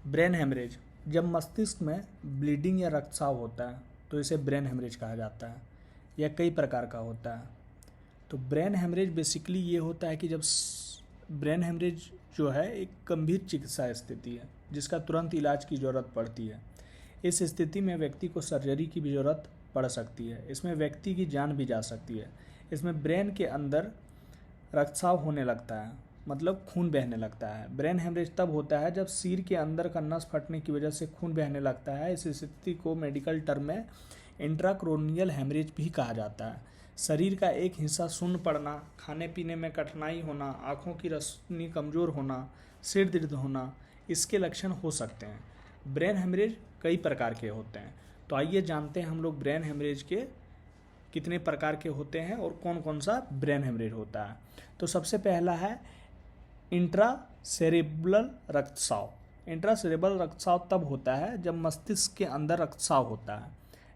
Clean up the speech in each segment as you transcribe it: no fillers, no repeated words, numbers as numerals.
Brain haemorrhage, जब मस्तिष्क में ब्लीडिंग या रक्तस्राव होता है तो इसे ब्रेन हेमरेज कहा जाता है। यह कई प्रकार का होता है। तो ब्रेन हेमरेज बेसिकली ये होता है कि जब ब्रेन हेमरेज जो है एक गंभीर चिकित्सा स्थिति है जिसका तुरंत इलाज की ज़रूरत पड़ती है। इस स्थिति में व्यक्ति को सर्जरी की भी ज़रूरत पड़ सकती है। इसमें व्यक्ति की जान भी जा सकती है। इसमें ब्रेन के अंदर रक्तस्राव होने लगता है, मतलब खून बहने लगता है। ब्रेन हेमरेज तब होता है जब सिर के अंदर का नस फटने की वजह से खून बहने लगता है। इस स्थिति को मेडिकल टर्म में इंट्राक्रोनियल हेमरेज भी कहा जाता है। शरीर का एक हिस्सा सुन्न पड़ना, खाने पीने में कठिनाई होना, आँखों की रोशनी कमज़ोर होना, सिर दर्द होना, इसके लक्षण हो सकते हैं। ब्रेन हेमरेज कई प्रकार के होते हैं। तो आइए जानते हैं हम लोग ब्रेन हेमरेज के कितने प्रकार के होते हैं और कौन कौन सा ब्रेन हेमरेज होता है। तो सबसे पहला है इंट्रासेरेब्रल रक्तस्राव। इंट्रासेरेब्रल रक्तस्राव तब होता है जब मस्तिष्क के अंदर रक्तस्राव होता है।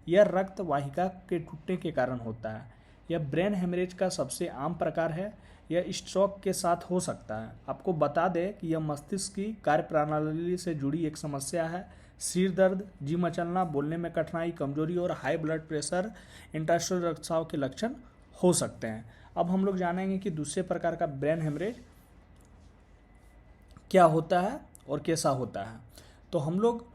यह रक्त वाहिका के टूटने के कारण होता है। यह ब्रेन हेमरेज का सबसे आम प्रकार है। यह स्ट्रोक के साथ हो सकता है। आपको बता दें कि यह मस्तिष्क की कार्यप्रणाली से जुड़ी एक समस्या है। सिर दर्द, जी मचलना, बोलने में कठिनाई, कमजोरी और हाई ब्लड प्रेशर इंट्रासेरेब्रल रक्तस्राव के लक्षण हो सकते हैं। अब हम लोग जानेंगे कि दूसरे प्रकार का ब्रेन हेमरेज क्या होता है और कैसा होता है। तो हम लोग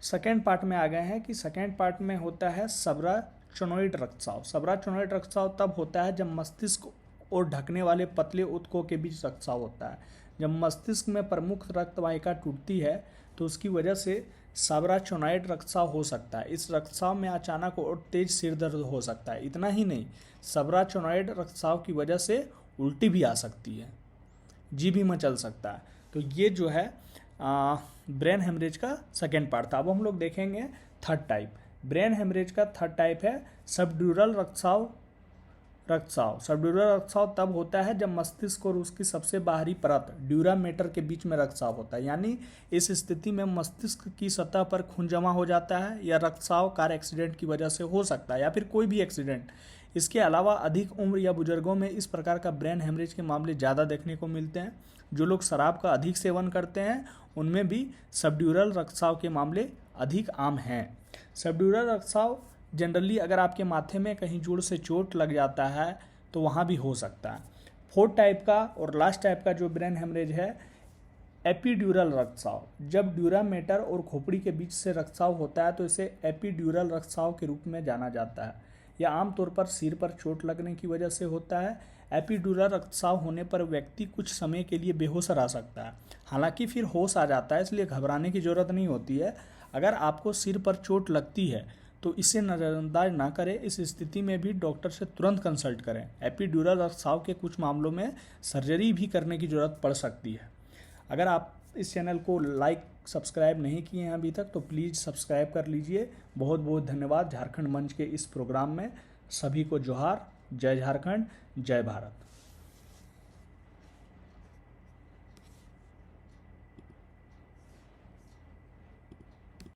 सेकेंड पार्ट में आ गए हैं कि सेकेंड पार्ट में होता है सबराचोनॉइड रक्तस्राव। सबराचोनॉइड रक्तस्राव तब होता है जब मस्तिष्क और ढकने वाले पतले ऊतकों के बीच रक्तस्राव होता है। जब मस्तिष्क में प्रमुख रक्त वाहिका टूटती है तो उसकी वजह से सबराचोनॉइड रक्तस्राव हो सकता है। इस रक्तस्राव में अचानक और तेज सिर दर्द हो सकता है। इतना ही नहीं, सबराचोनॉइड रक्तस्राव की वजह से उल्टी भी आ सकती है, जी भी मचल सकता है। तो ये जो है ब्रेन हेमरेज का सेकेंड पार्ट था। अब हम लोग देखेंगे थर्ड टाइप। ब्रेन हेमरेज का थर्ड टाइप है सबड्यूरल रक्तस्राव। सबड्यूरल रक्तस्राव तब होता है जब मस्तिष्क और उसकी सबसे बाहरी परत ड्यूरा मेटर के बीच में रक्तस्राव होता है। यानी इस स्थिति में मस्तिष्क की सतह पर खून जमा हो जाता है। यह रक्तस्राव कार एक्सीडेंट की वजह से हो सकता है या फिर कोई भी एक्सीडेंट। इसके अलावा अधिक उम्र या बुजुर्गों में इस प्रकार का ब्रेन हेमरेज के मामले ज़्यादा देखने को मिलते हैं। जो लोग शराब का अधिक सेवन करते हैं उनमें भी सबड्यूरल रक्तस्राव के मामले अधिक आम हैं। सबड्यूरल रक्तस्राव जनरली अगर आपके माथे में कहीं जोर से चोट लग जाता है तो वहाँ भी हो सकता है। फोर्थ टाइप का और लास्ट टाइप का जो ब्रेन हेमरेज है एपिड्यूरल रक्तस्राव। जब ड्यूरा मेटर और खोपड़ी के बीच से रक्तस्राव होता है तो इसे एपिड्यूरल रक्तस्राव के रूप में जाना जाता है। यह आमतौर पर सिर पर चोट लगने की वजह से होता है। एपिड्यूरल रक्तस्राव होने पर व्यक्ति कुछ समय के लिए बेहोश रह सकता है, हालांकि फिर होश आ जाता है, इसलिए घबराने की जरूरत नहीं होती है। अगर आपको सिर पर चोट लगती है तो इसे नज़रअंदाज ना करें। इस स्थिति में भी डॉक्टर से तुरंत कंसल्ट करें। एपिड्यूरल रक्तस्राव के कुछ मामलों में सर्जरी भी करने की ज़रूरत पड़ सकती है। अगर आप इस चैनल को लाइक सब्सक्राइब नहीं किए हैं अभी तक तो प्लीज़ सब्सक्राइब कर लीजिए। बहुत बहुत धन्यवाद। झारखंड मंच के इस प्रोग्राम में सभी को जोहार। जय झारखंड, जय भारत।